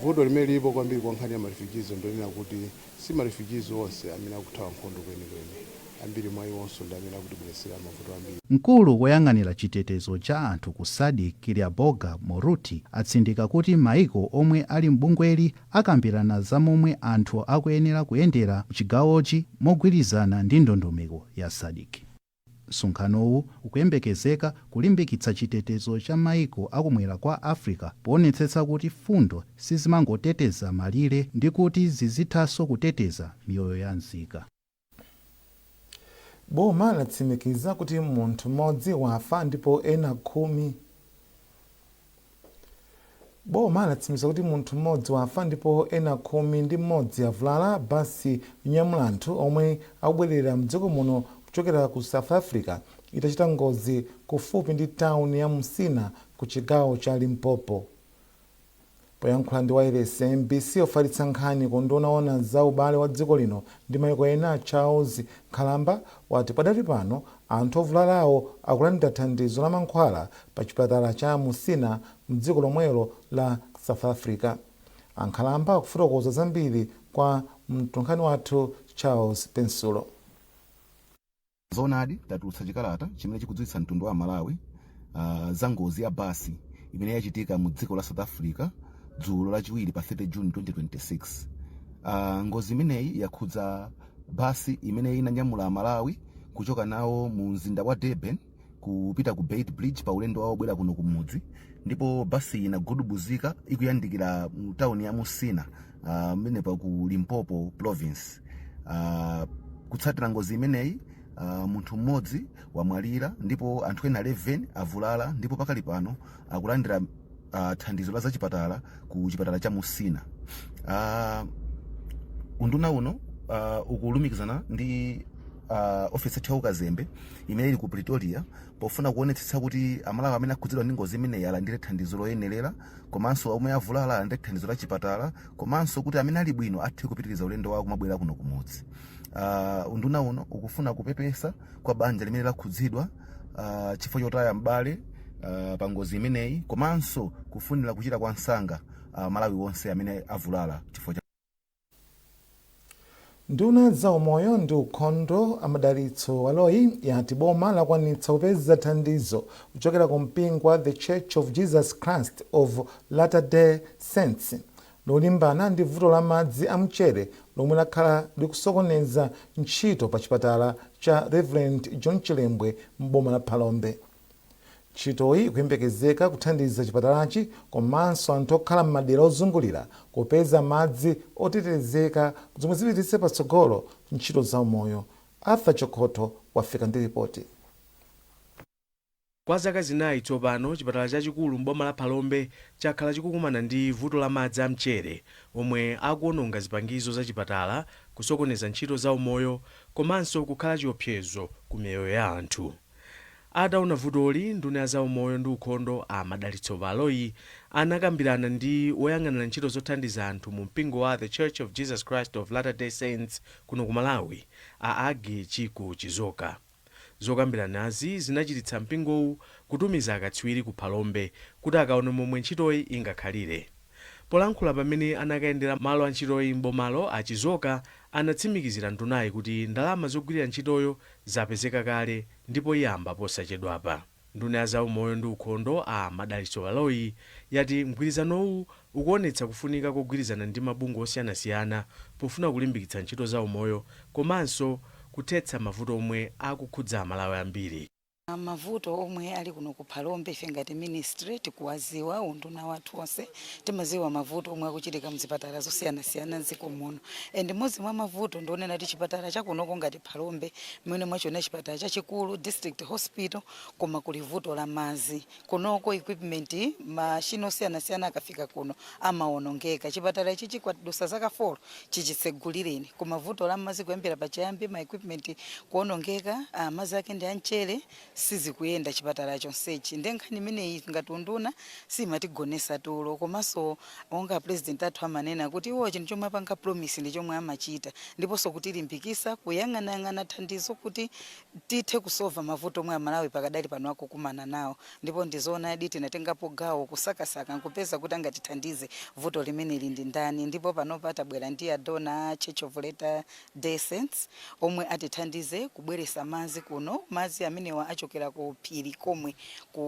vuto limene lipo kwambiri kwa nkhani ya marefugees ndonena kuti si marefugees onse amene akuthawa nkhondo kwenikweni, ambiri mwa iwonso ndi amene akutibweresera mavuto ambiri. Mkulu woyang'anira chitetezo cha anthu ku SADC Kiliaboga Moruti atsindika kuti maiko omwe ali mbungweli akambirana za momwe anthu akuyenera kuyendera mchigawochi mogwirizana ndi ndondomeko ya SADC. Msonkhanowu ukuyembekezeka kulimbikitsa chitetezo cha maiko akumwera kwa Africa poonetsetsa kuti fundo sizimangoteteza malire ndi kuti zizithanso kuteteza miyoyo ya nzika. Boma latsimikiza kuti munthu mmodzi wafa ndipo ena 10. Boma latsimikiza kuti munthu mmodzi wafa ndipo ena 11 avulala basi nyamula anthu omwe akubwerera mdziko muno kuchokera ku South Africa itachita ngozi kufupi ndi tawuni ya Musina ku chigawo cha Limpopo. Poyankhula ndi wireless MBC ofalitsa nkhani kundonaona za ubale wa dziko lino ndi mayiko ena Charles Khalamba wati padali pano anthu ovulalawo akulandira thandizo la mankhwala pa chipatala cha Musina mdziko lomwelo la South Africa. Ankhalamba akufotokoza zambiri kwa mtolankhani wathu Charles Pensulo. Zonadi tatulutsa chikalata chimene chikudziwitsa mtundu wa Malawi za ngozi ya basi imene yachitika mu dziko la South Africa dzulo lachiwiri pa 30 June 2026. Ngozi imeneyi yakhudza basi imene inanyamula Malawi kuchoka nawo mu mzinda wa Durban kupita ku Beit Bridge pa ulendo wawo bwera kuno kumudzi, ndipo basi inagudubuzika ikuyandikira mu town ya Musina mene pa ku Limpopo province. Kutsatira ngozi imeneyi munthu mmodzi wamwalira ndipo anthu ena 11 avulala ndipo pakali pano akulandira thandizo la zachipatala ku chipatala cha Musina. Unduna uno ukulumikizana ndi ofisi ya Kazembe imene ili ku Pretoria pofuna kuonetsetsa kuti amalawi amene akhudzidwa ndi ngozi imene alandire thandizo loyenerera, komanso omwe avulala alandire thandizo la chipatala, komanso kuti amene ali bwino athe kupitiriza ulendo wawo kumabwera kuno kumudzi. Unduna uno ukufuna kupepesa kwa banja limene lakhudzidwa chifukwa chotaya m'bale pa ngozi imeneyi, komanso kufunira kuchira kwa nsanga Malawi wonse amene avulala chifukwa. Nduna za umoyo ndi ukhondo amadalitso waloyi yati boma lakwanitsa kupeza thandizo kuchokera ku mpingo wa The Church of Jesus Christ of Latter-day Saints lolimbana ndi vuto la madzi a mchere lomwe lakhala likusokoneza ntchito pa chipatala cha Reverend John Chilembwe m'boma la Phalombe. Ntchitoyi ikuyembekezeka kuthandiza chipatalachi komanso anthu okhala m'madera ozungulira kupeza madzi otetezeka zomwe zipititse patsogolo ntchito za umoyo. Arthur Chokhoto wafika ndi ripoti. Kwa zaka zinayi tsopano chipatala chachikulu m'boma la Phalombe chakhala chikukumana ndi vuto la madzi a mchere omwe akuononga zipangizo za chipatala, kusokoneza ntchito za umoyo komanso kukhala chiopsezo ku miyoyo ya anthu. Ataona vutoli, nduna za umoyo ndi ukhondo amadalitso waloyi anakambirana ndi woyang'anira ntchito zothandiza anthu mu mpingo wa The Church of Jesus Christ of Latter-day Saints kuno ku Malawi Age Chiku Chizoka. Zokambiranazi zinachititsa mpingowu kutumiza akatswiri ku Phalombe kuti akaone momwe ntchitoyi ingakhalire. Polankhula pamene anakayendera malo a ntchitoyi m'bomalo Achizoka anatsimikizira ndunayi kuti ndalama zogwirira ntchitoyo zapezeka kale ndipo iyamba posachedwapa. Nduna za umoyo ndi ukhondo amadalitso waloyi yati mgwirizanowu ukuonetsa kufunika kogwirizana ndi mabungwe osiyanasiyana pofuna kulimbikitsa ntchito za umoyo komanso kuthetsa mavuto omwe akukhudza Amalawi ambiri. Mavuto omwe ali kuno ku Phalombe ife ngati ministry tikuwaziwa, unduna wathu wonse timaziwa mavuto omwe akuchitika mzipatala zosiyanasiyana m'dziko muno. And mmodzi mwa mavuto ndionena kuti chipatala chakunoko ngati Phalombe mmene mwachona chipatala chachikulu district hospital koma kuli vuto la madzi kunoko, equipment machine osiyanasiyana akafika kuno amaonongeka. Chipatala ichi chikwadusa zaka 4 chichitsegulireni koma vuto la madzi kuyambira pachiyambi ma equipment kuonongeka, madzi ake ndi amchere sizikuyenda chipatala chonsechi ndenkhani imeneyi ngati unduna simatigonesa tulo komanso onga president athu amanena kuti iwo chinthu chomwe apanga promise ndi chomwe amachita ndiponso kutilimbikisa kuyang'anayang'ana thandizo kuti tithe kusolva mavuto omwe amalawi pakadali pano akukumana nawo ndipo ndizoona adi tinatengapo gawo kusakasaka nkupeza kuti angatithandize vuto limeneli ndi ndani ndipo panopa tabwera ndi adona Church of Latter-day Saints omwe atithandize kubweresa madzi kuno madzi amenewa achokera ku phiri komwe ku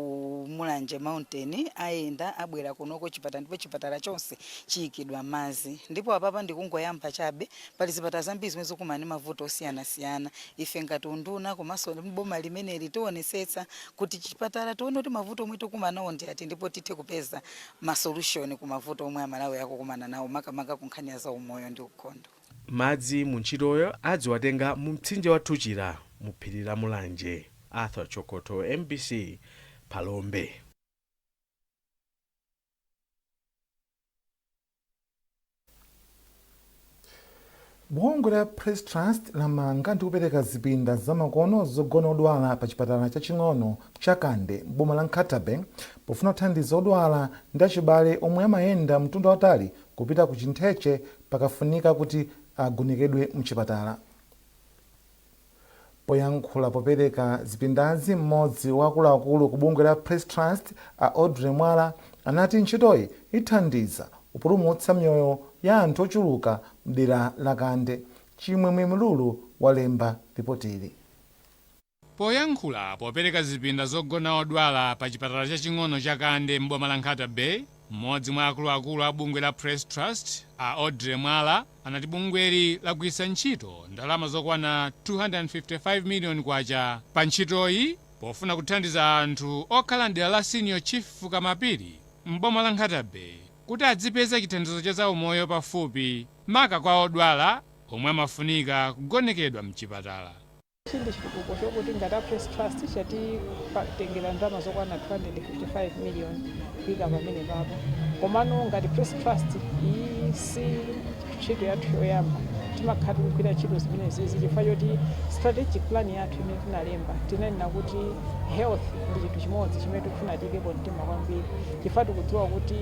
Mulanje Mountain ayenda abwera kunoko chipatala ndipo chipatala chonse chiyikidwa madzi ndipo apapa ndikungoyamba chabe pali zipatala zambiri zimene zikumana ndi mavuto osiyanasiyana ife ngati unduna komanso boma limeneli tionesetsa kuti chipatala tione kuti mavuto omwe tikumana nawo ndi ati ndipo tithe kupeza masolution ku mavuto omwe amalawi akukumana nawo makamaka ku nkhani ya zaumoyo ndi ukhondo. Madzi mu ntchitoyo adziwatenga mu mtsinje wa Thuchira mu phiri la Mulanje. Arthur Chokoto, MBC, Palombe. bungwe la Press Trust lamanga ndi kupereka zipinda zamakono zogona odwala pa chipatala chaching'ono cha Kande m'boma la Nkatabe pofuna kuthandiza odwala ndi achibale omwe amayenda mtunda watali kupita ku Chintheche pakafunika kuti agonekedwe mchipatala. Poyankhula popereka zipindazi mmodzi wa akuluakulu ku bungwe la Press Trust Audrey Mwala anati ntchitoyi ithandiza kupulumutsa miyoyo ya anthu ochuluka mdera la Kande. Chimwemwe Mululu walemba ripotili. Poyankhula popereka zipinda zogona odwala pa chipatala chaching'ono cha Kande m'boma la Nkatabe, mmodzi mwa akuluakulu a bungwe la Press Trust Audrey Mwala anati bungweli lagwiritsa ntchito ndalama zokwana 255 million kwacha pa ntchitoyi pofuna kuthandiza anthu okhala mdera la Senior Chief Kamapiri m'boma la Nkatabe kuti adzipeza chithandizo cha zaumoyo pafupi maka kwa odwala omwe amafunika kugonekedwa mchipatala. Chindi chitukuko chokuti ngati Press Trust chatitengera ndalama zokwana 255 million kuika pamene papo. Komano ngati Press Trust si ntchito yathu yoyamba timakhala tikugwira ntchito zimenezi chifukwa choti strategic plan yathu imene tinalemba tinanena kuti health ndi chinthu chimodzi chimene tikufuna tiyikepo mtima kwambiri chifukwa tikudziwa kuti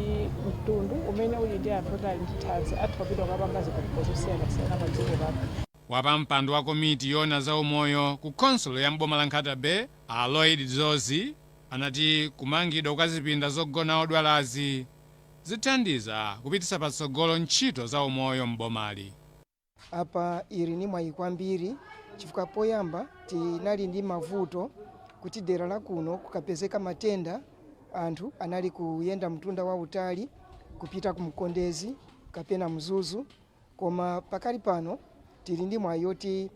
mtundu umene uli ndi anthu otali ndi thanzi athu kapita kukapanga zitukuko zosiyanasiyana pa dziko pano. Wapampando wa komiti yona za umoyo ku konsolo ya m'boma la Nkatabe Lloyd Zozi anati kumangidwa kwa zipinda zogona odwalazi zithandiza kupititsa patsogolo ntchito za umoyo m'bomali. Apa ili ni mwayi kwambiri chifukwa poyamba tinali ndi mavuto kuti dera la kuno kukapezeka matenda anthu anali kuyenda mtunda wautali kupita ku Mkondezi kapena Mzuzu, koma pakali pano tili ndi mwayi yoti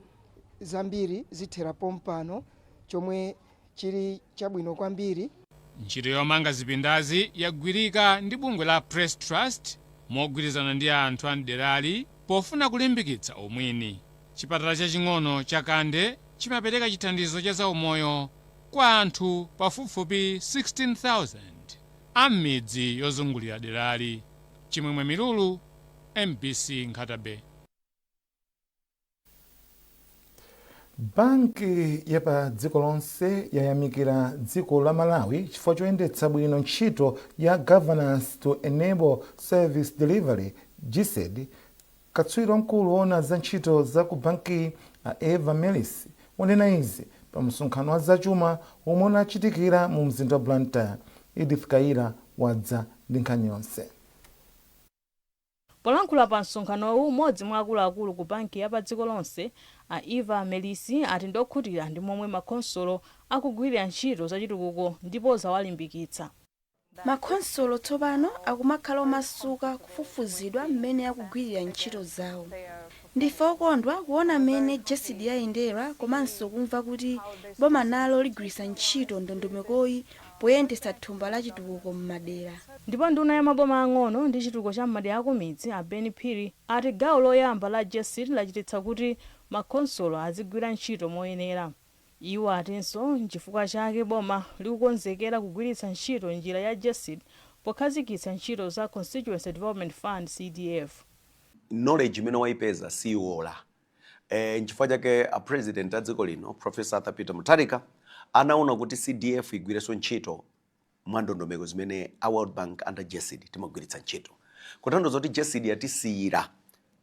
zambiri zithera pompano chomwe chili chabwino kwambiri. Ntchito yomanga zipindazi yagwirika ndi bungwe la Press Trust mogwirizana ndi anthu a mderali pofuna kulimbikitsa umwini. Chipatala chaching'ono cha Kande chimapereka chithandizo cha zaumoyo kwa anthu pafupifupi 16,000 a m'midzi yozungulira derali. Chimwemwe Mululu, MBC Nkatabe. Banki ya pa dziko lonse yayamikira dziko la Malawi chifukwa choyendetsa bwino ntchito ya Governance to Enable Service Delivery GSED. Katswiri wamkulu woona za ntchito za ku banki Eva Melis wanena izi pa msonkhano wa zachuma omwe unachitikira mu mzinda wa Blantyre. Edith Kaira wadza ndi nkhani yonse. Polankhula pa msonkhano umodzi mwa akuluakulu ku banki ya pa dziko lonse Eva Melis ati ndokhutira ndi momwe makonsolo akugwirira ntchito zachitukuko ndipo zawalimbikitsa. Makonsolo tsopano akumakhala omasuka kufufuzidwa mmene akugwirira ntchito zawo. Ndife okondwa kuona mmene GSED yayendera komanso kumva kuti boma nalo ligwiritsa ntchito ndondomekoyi poyendetsa thumba la chitukuko m'madera. Ndipo nduna ya maboma ang'ono ndi chitukuko cha m'madera akumidzi Ben Phiri ati gawo loyamba la GSED lachititsa kuti makonsolo azigwira ntchito moyenera. Iwo atinso nchifukwa chake boma likukonzekera kugwiritsa ntchito njira ya GSED pokhazikitsa ntchito za Constituency Development Fund CDF. Knowledge imene waipeza siwola. Nchifukwa chake a president a dziko lino Professor Arthur Peter Mutharika anaona kuti CDF igwirenso ntchito mwa ndondomeko zimene a World Bank under JSED timagwiritsa ntchito. Kutanthauza kuti JSED yatisiyira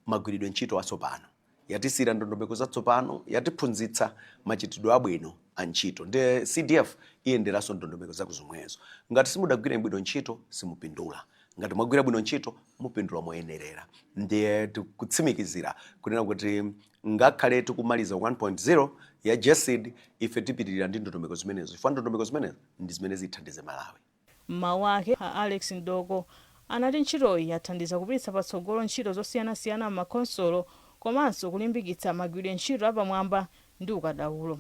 magwiridwe ntchito atsopano, yatisiyira ndondomeko zatsopano, yatiphunzitsa machitidwe abwino a ntchito. Ndi CDF iyenderanso ndondomeko zakuzomwezo. Ngati simudagwira bwino ntchito simupindula, ngati mwagwira bwino ntchito mupindula moyenerera. Ndiye tikutsimikizira kunena kuti ngakhale tikumaliza 1.0 ya JSED ife tipitirira ndi ndondomeko zimenezo, chifukwa ndondomeko zimenezo ndi zimene zithandize Malawi. Mawu ake Alex Ndoko anati ntchitoyi yathandiza kupititsa patsogolo ntchito zosiyanasiyana m'makonsolo komanso kulimbikitsa magwiridwe ntchito apamwamba ndi ukadaulo.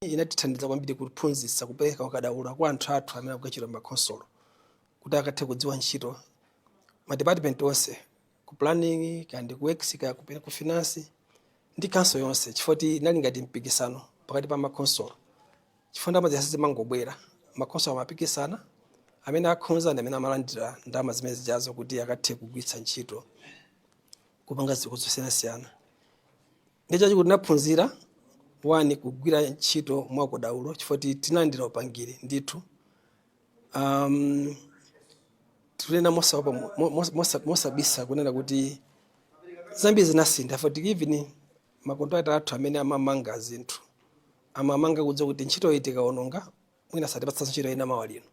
Inatithandiza kwambiri kuphunzitsa kupereka ukadaulo kwa anthu athu amene akugwira m'makonsolo kuti akathe kudziwa ntchito madepartment onse, ku planning kandi ku works ka ku finance ndi council yonse, chifukwa inali ngati mpikisano pakati pa makonsolo. Chifukwa ndalama zimangobwera makonsolo amapikisana, amene akhonza ndi amene amalandira ndalama zimene zijazo kuti akathe kugwiritsa ntchito kupanga zinthu zosiyanasiyana. Ndicho chikuti naphunzira wani kugwira ntchito mwaukadaulo chifukwa tinalandira upangiri ndithu. Tunena mosabisa kunena kuti zambiri zinasintha, for even makontrakta athu amene amamanga zinthu amamanga kudza kuti ntchito iyi tikaononga mwina satipatsa ntchito ina mawa lino.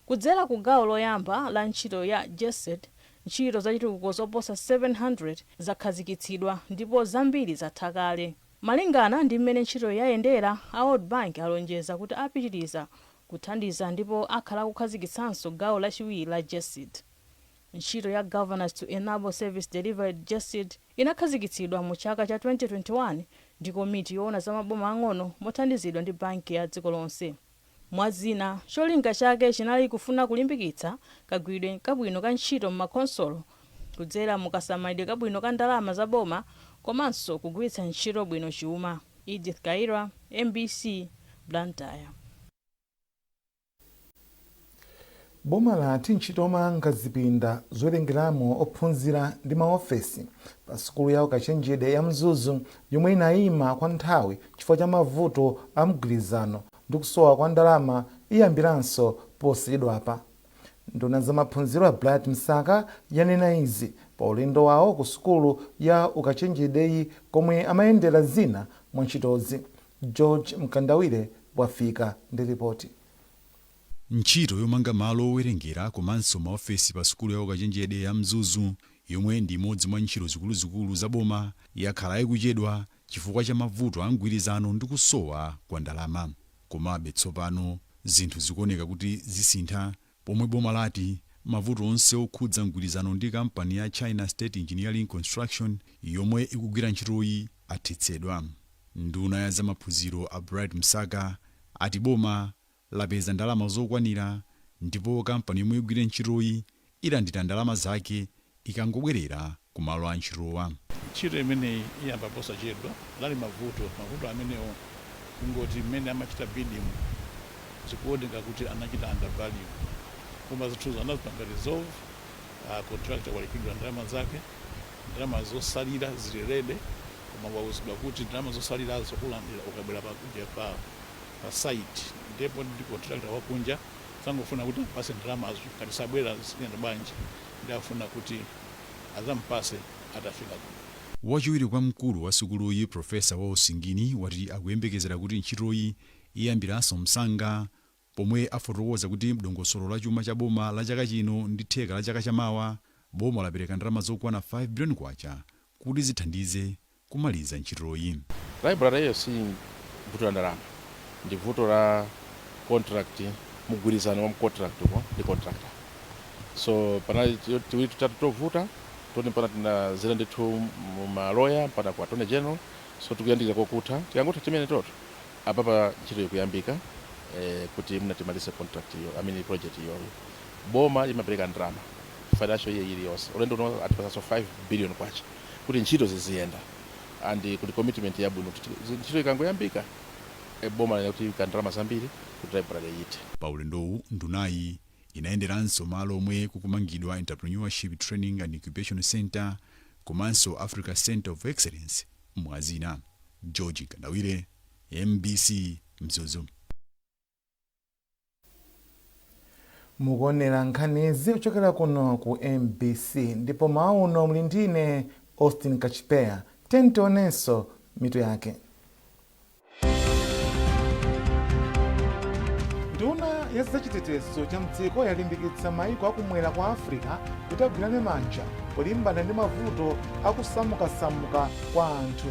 Kudzera ku gawo loyamba la ntchito ya JSED, ntchito zachitukuko zoposa 700 zakhazikitsidwa ndipo zambiri zatha kale. Malingana ndi mmene ntchito yayendera, a World Bank alonjeza kuti apitiriza kuthandiza ndipo akhala kukhazikitsanso gawo lachiwiri la JSED. Ntchito ya Governance to Enable Service Delivery JSED inakhazikitsidwa mu chaka cha 2021 ndi komiti yoona za maboma ang'ono mothandizidwa ndi banki ya dziko lonse. Mwazina, cholinga chake chinali kufuna kulimbikitsa kagwiridwe kabwino ka ntchito m'makonsolo kudzera mukasamalidwe kabwino ka ndalama za boma komanso kugwiritsa ntchito bwino chuma. Edith Kaira, MBC, Blantyre. Boma lati ntchito omanga zipinda zowerengeramo ophunzira ndi maofesi pa sukulu ya ukachenjede ya Mzuzu yomwe inayima kwa nthawi chifukwa cha mavuto a mgwirizano ndi kusowa kwa ndalama iyambiranso posachedwapa. Nduna za maphunziro a Bright Msaka yanena izi pa ulendo wawo ku sukulu ya ukachenjedeyi komwe amayendera zina mwa ntchitozi. George Mkandawire wafika ndi ripoti. Ntchito yomanga malo owerengera komanso maofesi pa sukulu ya ukachenjede ya Mzuzu yomwe ndi imodzi mwa ntchito zikuluzikulu za boma yakhala ikuchedwa chifukwa cha mavuto a mgwirizano ndi kusowa kwa ndalama. Komabe tsopano zinthu zikuoneka kuti zisintha pomwe boma lati mavuto onse okhudza mgwirizano ndi kampani ya China State Engineering Construction yomwe ikugwira ntchitoyi athetsedwa. Nduna ya zamaphunziro a Bright Msaka ati boma lapeza ndalama zokwanira ndipo kampani yomwe igwira ntchitoyi ilandira ndalama zake ikangobwerera ku malo a ntchitowa. Ntchito imeneyi iyamba posachedwa, lali mavuto amenewo ngoti mmene amachita bidding zikuoneka kuti anachita undervalue. Koma zinthuzo anazipanga resolve, contractor walipidwa ndalama zake, ndalama zosalira zili ready, koma wauzidwa kuti ndalama zosalirazo ulandira ukabwera pa site, ndipo ndi contractor wakunja sangofuna kuti apase ndalamazo kati sabwera zisiyenda bwanji, ndi afuna kuti azampase atafika kuno. Wachiwiri kwa mkulu wa sukuluyi Profesa Wausingini wati akuyembekezera kuti ntchitoyi iyambiranso msanga pomwe afotokoza kuti mdongosolo la chuma cha boma la chaka chino ndi theka la chaka chamawa boma lapereka ndalama zokwana 5 billion kwacha kuti zithandize kumaliza ntchitoyi. Library hiyo si vuto la ndalama, ndi vuto la contract, mugwirizano wa contract kwa ndi contractor. So panali tiwiri tutatu tovuta toni pana tina zile ndithu maloya pana kwa Attorney General, so tukuyandikira kokutha tiyangotha chimene toto apapa ntchito ikuyambika kuti mnatimalize contract hiyo, project hiyo. Boma imapereka ndalama financial year iliyonse, ulendo uno atipasa 5 billion kwacha kuti ntchito ziziyenda and kuti commitment ya bwino ntchito ikangoyambika boma lina kuti ndalama zambiri kuti library yite. Pa ulendowu ndunayi inayenderanso malo omwe kukumangidwa Entrepreneurship Training and Incubation Center komanso Africa Center of Excellence mwazina. George Kandawire, MBC, Mzuzu. mukuonera nkhanizi kuchokera kuno ku MBC ndipo mauno muli ndine Austin Kachipeya. Tionenso mitu yake. Nduna ya zachitetezo cha mdziko yalimbikitsa maiko akumwera kwa Africa kuti agwirane manja polimbana ndi mavuto akusamukasamuka kwa anthu.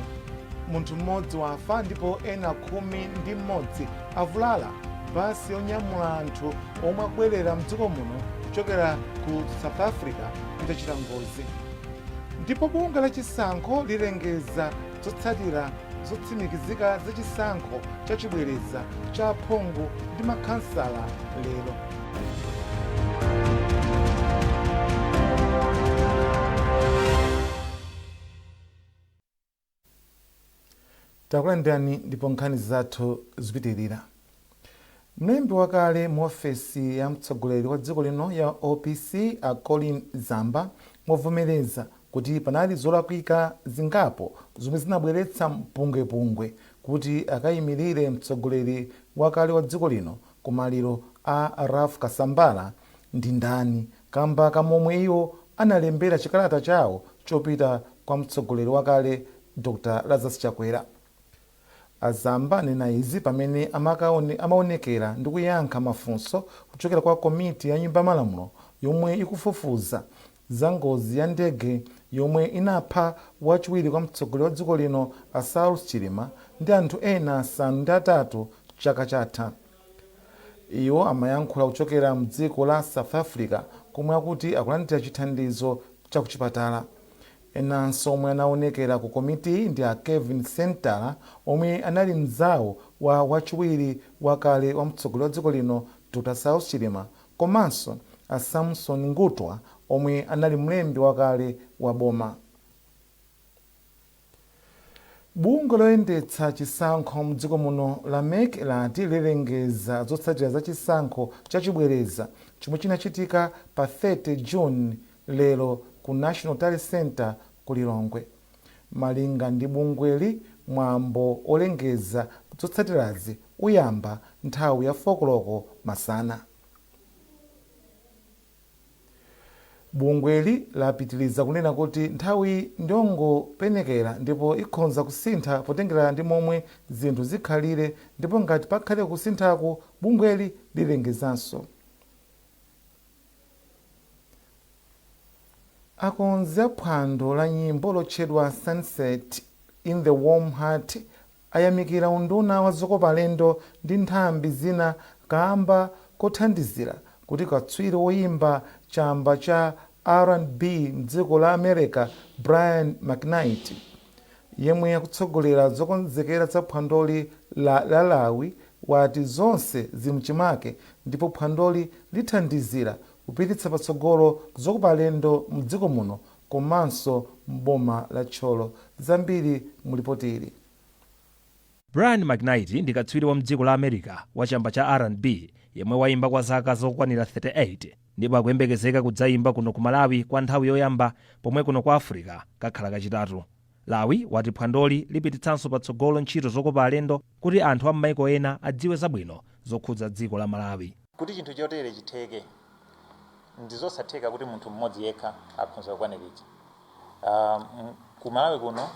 Munthu mmodzi wafa ndipo ena 11 avulala basi yonyamula anthu omwe akubwerera mdziko muno kuchokera ku South Africa itachita ngozi. Ndipo bungwe la chisankho lilengeza zotsatira zotsimikizika za chisankho cha chibwereza cha aphungu ndi makhansala lero. Takulandirani ndipo nkhani zathu zipitirira. Mlembi wakale mu ofesi ya mtsogoleri wa dziko lino ya OPC a Colin Zamba mwavomereza kuti panali zolakwika zingapo zomwe zinabweretsa mpungwepungwe kuti akayimirire mtsogoleri wakale wa dziko lino ku maliro a Ralph Kasambala ndi ndani kamba kamomwe iwo analembera chikalata chawo chopita kwa mtsogoleri wakale Dr. Lazarus Chakwera. Azamba anena izi pamene amaonekera ndi kuyankha mafunso kuchokera kwa komiti ya nyumba malamulo yomwe ikufufuza za ngozi ya ndege yomwe inapha wachiwiri kwa mtsogoleri wa dziko lino a Saulus Chilima ndi anthu ena 3 chaka chatha. Iwo amayankhula kuchokera mdziko la South Africa komwe akuti akulandira chithandizo cha kuchipatala. Enanso omwe anaonekera ku komiti ndi a Kevin Sentala omwe anali mzawo wa wachiwiri wakale wa mtsogoleri wa dziko lino Dr. Saulus Chilima komanso a Samson Ngutwa omwe anali mlembi wakale wa boma. Bungwe loyendetsa chisankho mdziko muno la MEC lati lilengeza zotsatira za chisankho cha chibwereza chomwe chinachitika pa 30 June lero ku National Talent Center ku Lilongwe. Malinga ndi bungweli, mwambo olengeza zotsatirazi uyamba nthawi ya 4 koloko masana. Bungweli lapitiliza kunena kuti nthawi ndiongopenekera ndipo ikhonza kusintha potengera ndi momwe zinthu zikhalire ndipo ngati pakhale kusinthako bungweli lilengezanso. Akonzi aphwando la nyimbo lotchedwa Sunset in the Warm Heart ayamikira unduna wa zokopa alendo ndi nthambi zina kamba kothandizira kuti katswiri woyimba chamba cha R&B mdziko la America Brian McKnight yemwe akutsogolera zokonzekera za phwandoli la Lalawi wati zonse zimchimake ndipo phwandoli lithandizira kupititsa patsogolo zokopa alendo mdziko muno komanso mboma la Tcholo. Zambiri mulipotiri. Brian McKnight ndi katswiri wa mdziko la America wa chamba cha R&B yemwe wayimba kwa zaka zokwanira 38 ndipo akuyembekezeka kudzayimba kuno ku Malawi kwa nthawi yoyamba pomwe kuno kwa Africa kakhala kachitatu. Lawi wati phwandoli lipititsanso patsogolo ntchito zokopa alendo kuti anthu a m'maiko ena adziwe zabwino zokhudza dziko la Malawi. Kuti chinthu chotere chitheke ndizosatheka kuti munthu mmodzi yekha akhoza kukwaniritsa. Ku Malawi kuno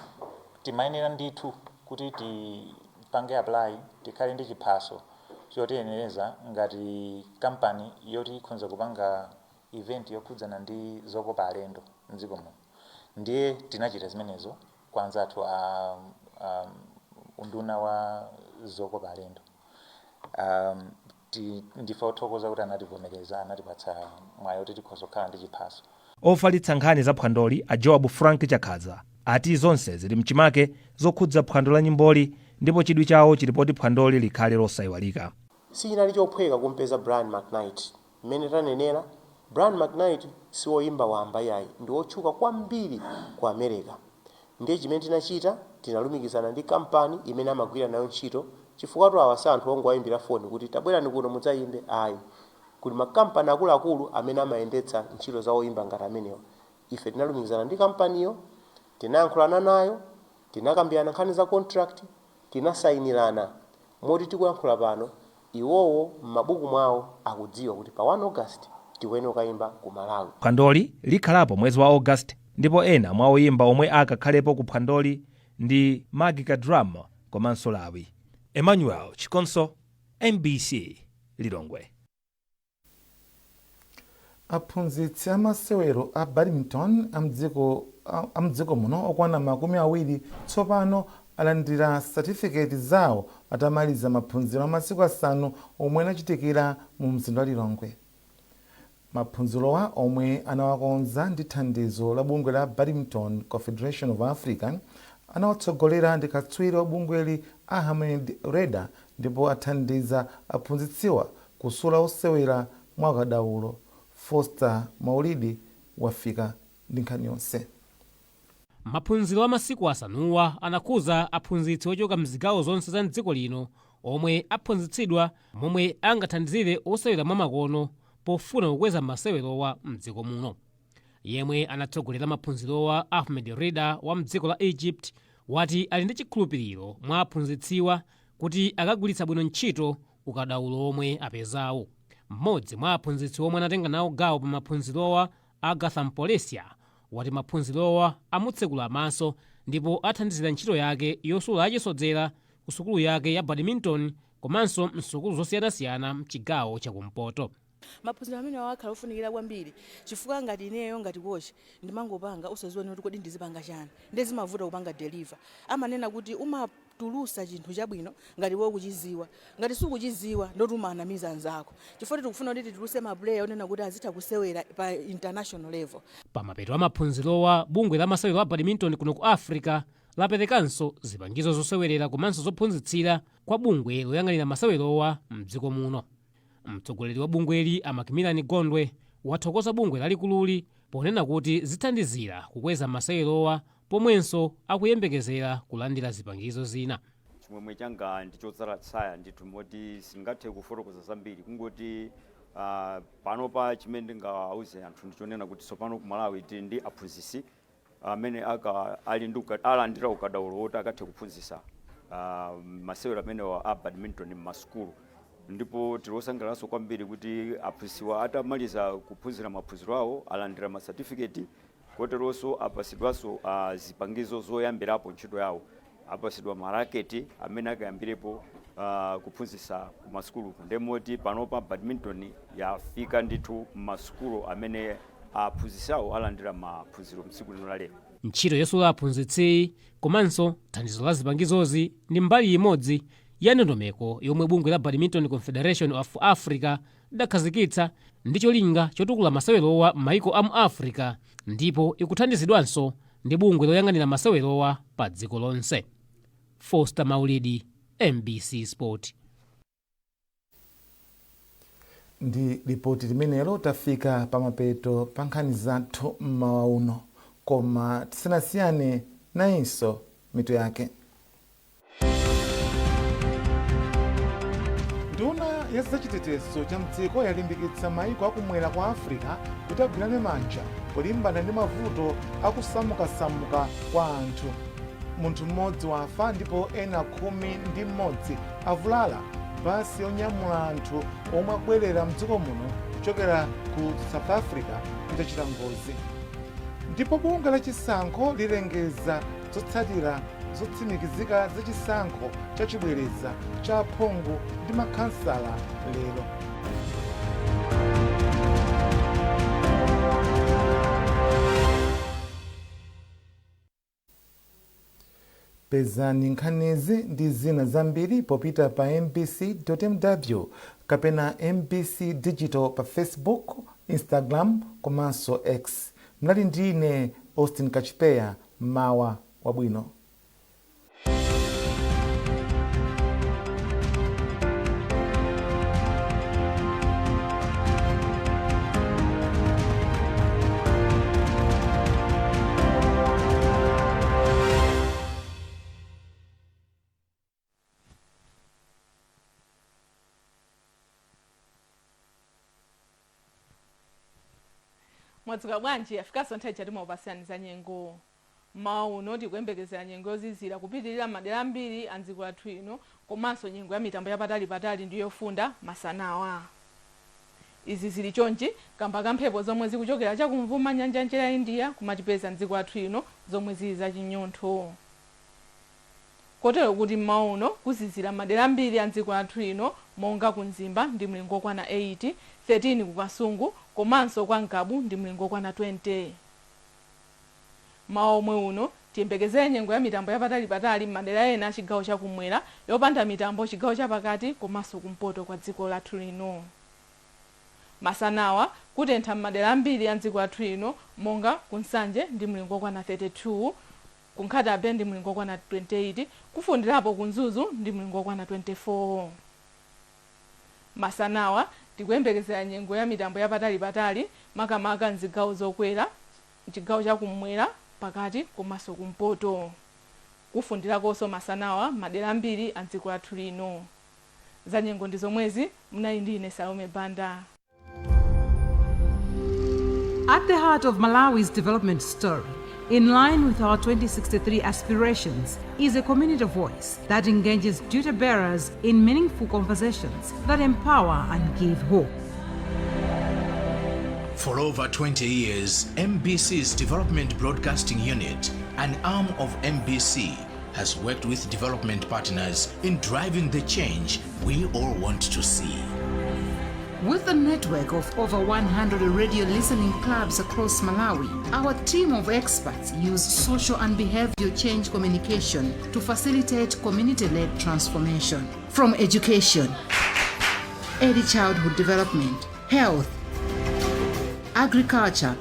timayenera ndithu kuti tipange apply tikhale ndi chiphaso chotiyenereza ngati kampani yoti ikhonza kupanga event yokhudzana ndi zokopa alendo mdziko muno. Ndiye tinachita zimenezo kwa anzathu unduna wa zokopa alendo. Ndife othokoza kuti anativomereza anatipatsa mwayi kuti tikhoza kukhala ndi chiphaso. Ofalitsa nkhani za phwandoli a Joab Frank Chakadza ati zonse zili mchimake zokhudza phwando la nyimboli ndipo chidwi chawo chilipoti phwandoli likhale losayiwalika. Sichinali chophweka kumpeza Brian McKnight. Mmene tanenera, Brian McKnight si woyimba wamba yayi, ndi wotchuka kwambiri ku America. Ndiye chimene tinachita, tinalumikizana ndi kampani imene amagwira nayo ntchito chifukwa awa si anthu ongo ayimbira foni kuti tabwerani kuno mudzayimbe ayi. Kuli makampani akuluakulu amene amayendetsa ntchito za oyimba ngati amenewa. Ife tinalumikizana ndi kampaniyo, tinayankhulana nayo, tinakambirana nkhani za contract, tinasayinirana moti tikuyankhula pano iwowo m'mabuku mwawo akudziwa kuti pa 1 August tiwene ukayimba ku Malawi. phwandoli likhalapo mwezi wa August ndipo ena mwa oyimba omwe akakhalepo ku phwandoli ndi Magica Drum komanso Lawi. Emmanuel Chikonso, MBC Lilongwe. aphunzitsi amasewero a badminton amdziko muno okwana 20 tsopano alandira certificate zawo atamaliza maphunziro amasiku asanu omwe anachitikira mu mzinda wa Lilongwe. maphunzirowa omwe anawakonza ndi thandizo la bungwe la Badminton Confederation of Africa anawatsogolera ndi katswiri wa bungweli Ahmed Reda ndipo athandiza aphunzitsiwa kusula osewera mwakadaulo. Foster Maulidi wafika ndi nkhani yonse. maphunziro amasiku asanuwa anakuza aphunzitsi ochoka mzigawo zonse za mdziko lino omwe aphunzitsidwa momwe angathandizire osewera mwamakono pofuna kukweza masewerowa mdziko muno. yemwe anatsogolera maphunzirowa Ahmed Reda wa mdziko la Egypt wati ali ndi chikhulupiriro mwa aphunzitsiwa kuti akagwiritsa bwino ntchito ukadaulo omwe apezawo. mmodzi mwa aphunzitsi omwe anatenga nawo gawo pa maphunzirowa Agatha Mpolesia wati maphunzirowa amutsekula maso ndipo athandizira ntchito yake yosula achisodzera ku sukulu yake ya badminton komanso msukulu zosiyanasiyana mchigawo chakumpoto. maphunziro amene akhala ofunikira kwambiri chifukwa ngati ineyo ngati kochi ndimangopanga usazione kuti kodi ndizipanga chani ndizimavuta kupanga deliver. amanena kuti umatulusa chinthu chabwino ngati wewe kuchiziwa, ngati sukuchiziwa ndoti umanamiza anzako. chifukwa tikufuna kuti tituluse maplayer onena kuti azitha kusewera pa international level. pamapeto aphunzirowa bungwe la masewero a badminton kuno ku Africa laperekanso zipangizo zosewerera komanso zophunzitsira kwa bungwe loyang'anira masewerowa mdziko muno. mtsogoleri wa bungweli Amakimilani Gondwe wathokoza bungwe lalikululi ponena kuti zithandizira kukweza masewerowa pomwenso akuyembekezera kulandira zipangizo zina. chimwemwe changa ndichotsalatsaya ndithu moti singathe kufotokoza zambiri kungoti pano pa chimene ndingawauze anthu ndichonena kuti tsopano ku Malawi tili ndi aphunzitsi amene alandira ukadaulo woti akathe kuphunzitsa masewero amenewa a badminton m'masukulu. ndipo tilosangalanso kwambiri kuti aphunzitsiwa atamaliza kuphunzira maphunziro awo alandira masatifiketi koteronso apasidwanso zipangizo zoyambirapo ntchito yawo. apasidwa maraketi amene akayambirepo kuphunzitsa ku masukulu ndemoti panopa badminton yafika ndithu m'masukulu amene aphunzitsiwo alandira maphunziro mtsiku lino lalero. ntchito yosula aphunzitsi komanso thandizo la zipangizozi ndi mbali imodzi ya ndondomeko yomwe bungwe la Badminton Confederation of Africa lidakhazikitsa ndi cholinga chotukula masewerowa m'mayiko a mu Africa ndipo ikuthandizidwanso ndi bungwe loyang'anira masewerowa pa dziko lonse. Foster Maulidi, MBC Sport. ndi ripoti limenelo tafika pamapeto pa nkhani zathu mmawa uno, koma tisanasiyane nayinso mitu yake. nduna ya zachitetezo cha mdziko yalimbikitsa mayiko akumwera kwa Africa kuti agwirane manja polimbana ndi mavuto akusamukasamuka kwa anthu. munthu mmodzi wafa ndipo ena 11 avulala basi yonyamula anthu omwe akubwerera mdziko muno kuchokera ku South Africa itachita ngozi. ndipo bungwe la chisankho lilengeza zotsatira zotsimikizika za chisankho cha chibwereza cha aphungu ndi makhansala lero. pezani nkhanizi ndi zina zambiri popita pa mbc.mw kapena MBC Digital pa Facebook, Instagram komanso X. mnali ndine Austin Kachipeya. mawa wabwino. mwadzuka bwanji? afikaso nthawi chati maupasiyani za nyengo. mawu uno tikuyembekezera nyengo yozizira kupitirira madera ambiri a dziko lathu ino komanso nyengo ya mitambo yapatali ndi yofunda masanawa. Izi zili chonchi kamba ka mphepo zomwe zikuchokera chakumvuma nyanja ya India kumatipeza mdziko lathu ino zomwe zili zachinyontho. Kotero kuti mawu uno kuzizira madera ambiri a dziko lathu ino monga kunzimba ndi mlingo okwana 8, 13 kukasungu komanso kwa Nkabu ndi mlingo okwana 20. Mawu omwe uno tiyembekezere nyengo ya mitambo yapatali m'madera ena a chigawo chakumwera yopanda mitambo chigawo chapakati komanso kumpoto kwa dziko lathu lino. Masanawa kutentha m'madera ambiri a dziko lathu lino monga kunsanje ndi mlingo okwana 32, kunkhatabe ndi mlingo okwana 28, kufundirapo kunzuzu ndi mlingo okwana 24. Masanawa tikuyembekezera nyengo ya mitambo yapatali makamaka mzigawo zokwera chigawo chakumwera pakati komanso kumpoto. Kufundirakonso masanawa madera ambiri a dziko lathu lino. Za nyengo ndi zomwezi munali ndi ine Salome Banda. At the heart of Malawi's development story, in line with our 2063 aspirations, is a community voice that engages duty bearers in meaningful conversations that empower and give hope. For over 20 years, MBC's Development Broadcasting Unit, an arm of MBC, has worked with development partners in driving the change we all want to see. With a network of over 100 radio listening clubs across Malawi, our team of experts use social and behavioral change communication to facilitate community-led transformation. From education, early childhood development, health, agriculture,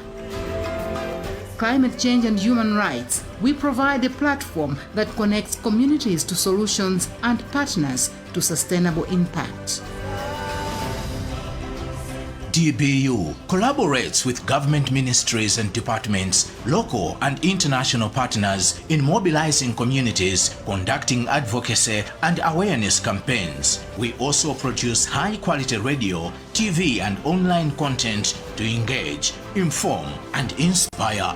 climate change and human rights, we provide a platform that connects communities to solutions and partners to sustainable impact. DBU collaborates with government ministries and departments, local and international partners in mobilizing communities, conducting advocacy and awareness campaigns. We also produce high-quality radio, TV and online content to engage, inform and inspire